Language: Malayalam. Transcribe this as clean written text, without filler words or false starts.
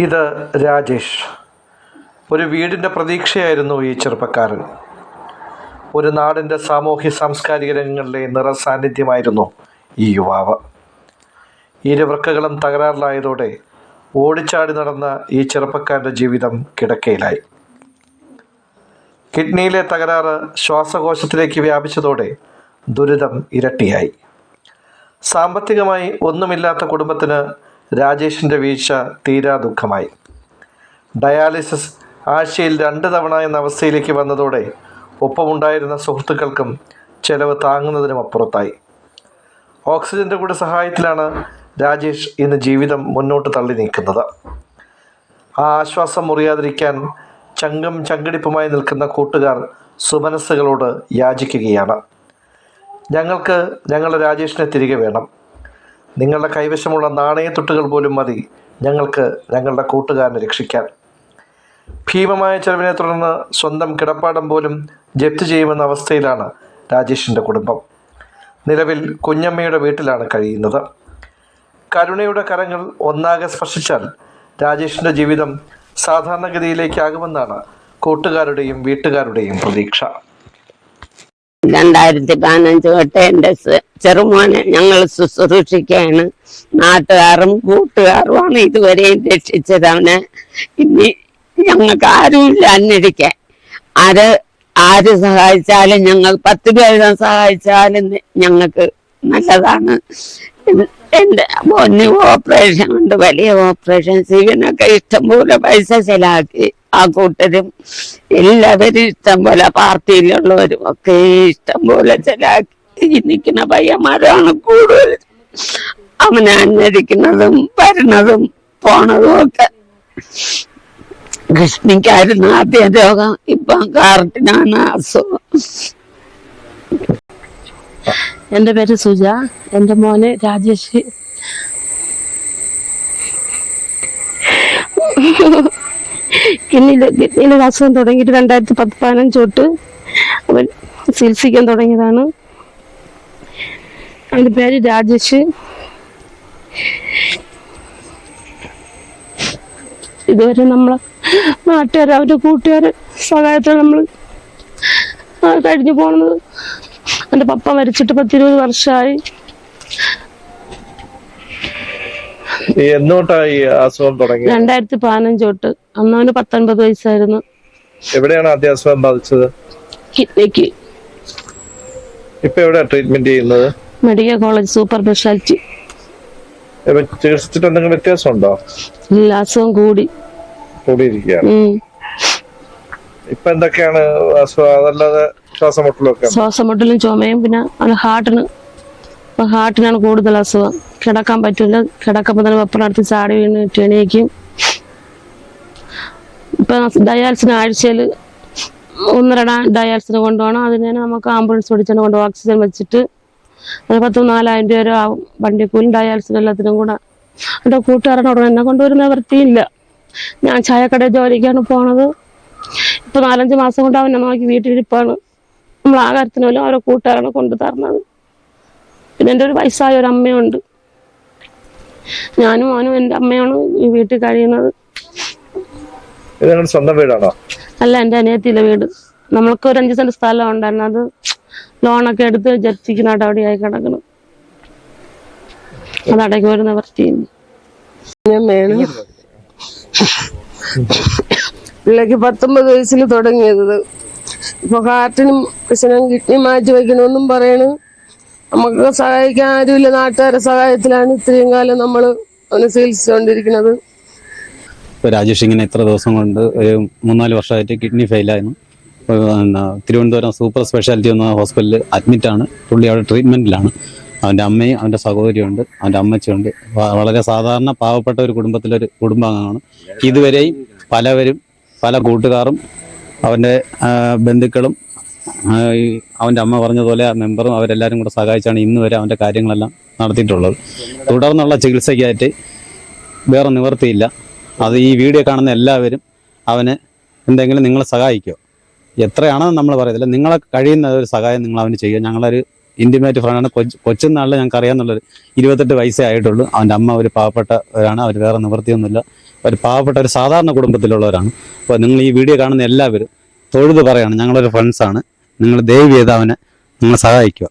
ഇത് രാജേഷ്. ഒരു വീടിൻ്റെ പ്രതീക്ഷയായിരുന്നു ഈ ചെറുപ്പക്കാരൻ. ഒരു നാടിൻ്റെ സാമൂഹ്യ സാംസ്കാരിക രംഗങ്ങളിലെ നിറസാന്നിധ്യമായിരുന്നു ഈ യുവാവ്. ഇരുവൃക്കകളും തകരാറിലായതോടെ ഓടിച്ചാടി നടന്ന ഈ ചെറുപ്പക്കാരൻ്റെ ജീവിതം കിടക്കയിലായി. കിഡ്നിയിലെ തകരാറ് ശ്വാസകോശത്തിലേക്ക് വ്യാപിച്ചതോടെ ദുരിതം ഇരട്ടിയായി. സാമ്പത്തികമായി ഒന്നുമില്ലാത്ത കുടുംബത്തിന് രാജേഷിൻ്റെ വീഴ്ച തീരാ ദുഃഖമായി. ഡയാലിസിസ് ആഴ്ചയിൽ 2 തവണ എന്ന അവസ്ഥയിലേക്ക് വന്നതോടെ ഒപ്പമുണ്ടായിരുന്ന സുഹൃത്തുക്കൾക്കും ചെലവ് താങ്ങുന്നതിനും അപ്പുറത്തായി. ഓക്സിജൻ്റെ കൂടെ സഹായത്തിലാണ് രാജേഷ് ഇന്ന് ജീവിതം മുന്നോട്ട് തള്ളി നീക്കുന്നത്. ആ ആശ്വാസം മുറിയാതിരിക്കാൻ ചങ്കും ചങ്കിടിപ്പുമായി നിൽക്കുന്ന കൂട്ടുകാർ സുമനസ്സുകളോട് യാചിക്കുകയാണ്. ഞങ്ങൾക്ക് ഞങ്ങളുടെ രാജേഷിനെ തിരികെ വേണം. നിങ്ങളുടെ കൈവശമുള്ള നാണയത്തുട്ടുകൾ പോലും മതി ഞങ്ങൾക്ക് ഞങ്ങളുടെ കൂട്ടുകാരനെ രക്ഷിക്കാൻ. ഭീമമായ ചെലവിനെ തുടർന്ന് സ്വന്തം കിടപ്പാടം പോലും ജപ്തി ചെയ്യുമെന്ന അവസ്ഥയിലാണ് രാജേഷിൻ്റെ കുടുംബം. നിലവിൽ കുഞ്ഞമ്മയുടെ വീട്ടിലാണ് കഴിയുന്നത്. കരുണയുടെ കരങ്ങൾ ഒന്നാകെ സ്പർശിച്ചാൽ രാജേഷിൻ്റെ ജീവിതം സാധാരണഗതിയിലേക്കാകുമെന്നാണ് കൂട്ടുകാരുടെയും വീട്ടുകാരുടെയും പ്രതീക്ഷ. 2015 തൊട്ട് എൻ്റെ ചെറുമോനെ ഞങ്ങൾ ശുശ്രൂഷിക്കുകയാണ്. നാട്ടുകാരും കൂട്ടുകാരുമാണ് ഇതുവരെയും രക്ഷിച്ചത് അവനെ. ഇനി ഞങ്ങൾക്ക് ആരുമില്ല അന്വേഷിക്കാൻ. ആര് സഹായിച്ചാലും ഞങ്ങൾ 10 പേരും സഹായിച്ചാലും ഞങ്ങൾക്ക് നല്ലതാണ്. എൻ്റെ പൊന്ന് ഓപ്പറേഷൻ ഉണ്ട്, വലിയ ഓപ്പറേഷൻ. സിവിനൊക്കെ ഇഷ്ടംപോലെ പൈസ ചെലവാക്കി. ആ കൂട്ടരും എല്ലാവരും ഇഷ്ടം പോലെ, പാർട്ടിയിലുള്ളവരും ഒക്കെ ഇഷ്ടം പോലെ ചെലവാക്കി. നിൽക്കുന്ന പയ്യന്മാരാണ് കൂടുതൽ അവനെ അന്വേഷിക്കുന്നതും വരുന്നതും പോണതും ഒക്കെ. കൃഷ്ണിക്കായിരുന്നു ആദ്യം രോഗം, ഇപ്പം കാർട്ടിനാണ് അസുഖം. എൻ്റെ പേര് സുജ. എൻ്റെ മോന് രാജേഷ്. കിഡ്നിയിൽ അസുഖം തുടങ്ങിയിട്ട് 2015 തൊട്ട് അവൻ ചികിത്സിക്കാൻ തുടങ്ങിയതാണ്. അവൻ്റെ പേര് രാജേഷ്. ഇതുവരെ നമ്മളെ നാട്ടുകാർ അവരുടെ കൂട്ടുകാർ സഹായത്തിൽ നമ്മൾ കഴിഞ്ഞു പോണത്. എൻ്റെ പപ്പ മരിച്ചിട്ട് 10-20 വർഷമായി. എന്നോട്ടായി അസുഖം തുടങ്ങി? 2015 തൊട്ട്. അന്ന് അവന് 19 വയസ്സായിരുന്നു. എവിടെയാണ് ആദ്യം അസുഖം ബാധിച്ചത്? കിഡ്നിക്ക്. ഇപ്പൊ എവിടെയാ ട്രീറ്റ്മെന്റ് ചെയ്യുന്നത്? Medical college super speciality. ചികിത്സിച്ചിട്ട് എന്തെങ്കിലും വ്യത്യാസം ഉണ്ടോ? ഇല്ല, അസുഖം കൂടിയിരിക്കുകയാണ്. ഇപ്പൊ എന്തൊക്കെയാണ് അസുഖം? അതല്ലാതെ ശ്വാസമുട്ടലും ചുമയും. പിന്നെ ഹാർട്ടിനാണ് കൂടുതൽ അസുഖം. കിടക്കാൻ പറ്റില്ല. കിടക്കുമ്പോൾ തന്നെ വെപ്പറടുത്ത് ചാടി വീണിട്ട് എണീക്കും. ഇപ്പൊ ഡയാലിസിന് ആഴ്ചയിൽ 1-2 ഡയാലിസിന് കൊണ്ടുപോകണം. അതിന് നമുക്ക് ആംബുലൻസ് പിടിച്ചാണ് കൊണ്ടുപോകും. ഓക്സിജൻ വെച്ചിട്ട് അത് 10-4,000 രൂപ ആവും. വണ്ടിക്കൂലും ഡയാലിസിന് എല്ലാത്തിനും കൂടെ. എൻ്റെ കൂട്ടുകാരനോട് എന്നെ കൊണ്ടുവരുന്ന വൃത്തിയില്ല. ഞാൻ ചായക്കടയിൽ ജോലിക്കാണ് പോണത്. ഇപ്പൊ 4-5 മാസം കൊണ്ട് അവനെ നോക്കി വീട്ടിലിരിപ്പാണ്. നമ്മൾ ആ കാര്യത്തിന് പോലും അവരെ കൂട്ടുകാരാണ് കൊണ്ടു തരുന്നത്. പിന്നെ എൻ്റെ ഒരു വയസ്സായ ഒരു അമ്മയുണ്ട്. ഞാനും അവനും എൻ്റെ അമ്മയാണ് ഈ വീട്ടിൽ കഴിയുന്നത്. സ്വന്തം വീടാണോ? അല്ല, എൻ്റെ അനിയത്തിയിലെ വീട്. നമ്മൾക്ക് ഒരു 5 സെന്റ് സ്ഥലം ഉണ്ടായിരുന്നു. അത് ലോണൊക്കെ എടുത്ത് ജപ്തിക്ക് നടപടിയായി കിടക്കണം. അതടയ്ക്ക് വരുന്ന വൃത്തിയില്ല. പിള്ളേക്ക് 19 വയസ്സിൽ തുടങ്ങിയത്. ഇപ്പൊ ഹാർട്ടിനും പ്രശ്നം, കിഡ്നി മാറ്റി വയ്ക്കണമെന്നും പറയണ്. നമുക്ക് സഹായിക്കാൻ ആരുമില്ല. നാട്ടുകാരുടെ സഹായത്തിലാണ് ഇത്രയും കാലം നമ്മൾ അവനെ ചികിത്സിച്ചുകൊണ്ടിരിക്കുന്നത്. ഇപ്പോൾ രാജേഷ് ഇങ്ങനെ ഇത്ര ദിവസം കൊണ്ട് ഒരു 3-4 വർഷമായിട്ട് കിഡ്നി ഫെയിലായിരുന്നു. തിരുവനന്തപുരം സൂപ്പർ സ്പെഷ്യാലിറ്റി എന്ന ഹോസ്പിറ്റലിൽ അഡ്മിറ്റാണ്. പുള്ളി അവിടെ ട്രീറ്റ്മെൻറ്റിലാണ്. അവൻ്റെ അമ്മയും അവൻ്റെ സഹോദരിയുണ്ട്, അവൻ്റെ അമ്മച്ചിയുണ്ട്. വളരെ സാധാരണ പാവപ്പെട്ട ഒരു കുടുംബത്തിലൊരു കുടുംബാംഗമാണ്. ഇതുവരെയും പല കൂട്ടുകാരും അവൻ്റെ ബന്ധുക്കളും അവൻ്റെ അമ്മ പറഞ്ഞതുപോലെ ആ മെമ്പറും അവരെല്ലാവരും കൂടെ സഹായിച്ചാണ് ഇന്ന് വരെ അവൻ്റെ കാര്യങ്ങളെല്ലാം നടത്തിയിട്ടുള്ളത്. തുടർന്നുള്ള ചികിത്സയ്ക്കായിട്ട് വേറെ നിവൃത്തിയില്ല. അത് ഈ വീഡിയോ കാണുന്ന എല്ലാവരും അവന് എന്തെങ്കിലും നിങ്ങളെ സഹായിക്കുമോ? എത്രയാണെന്ന് നമ്മൾ പറയത്തില്ല, നിങ്ങളെ കഴിയുന്ന ഒരു സഹായം നിങ്ങൾ അവന് ചെയ്യുക. ഞങ്ങളൊരു ഇൻറ്റിമേറ്റ് ഫ്രണ്ടാണ്. കൊച്ചുനാളിൽ ഞങ്ങൾക്ക് അറിയാമെന്നുള്ളൊരു 28 വയസ്സേ ആയിട്ടുള്ളൂ. അവൻ്റെ അമ്മ ഒരു പാവപ്പെട്ടവരാണ്. അവർ വേറെ നിവൃത്തിയൊന്നുമില്ല. ഒരു പാവപ്പെട്ട ഒരു സാധാരണ കുടുംബത്തിലുള്ളവരാണ്. അപ്പോൾ നിങ്ങൾ ഈ വീഡിയോ കാണുന്ന എല്ലാവരും തൊഴുത് പറയാണ്, ഞങ്ങളൊരു ഫ്രണ്ട്സാണ്, നിങ്ങൾ ദയവ് ചെയ്ത് അവനെ നിങ്ങൾ സഹായിക്കുക.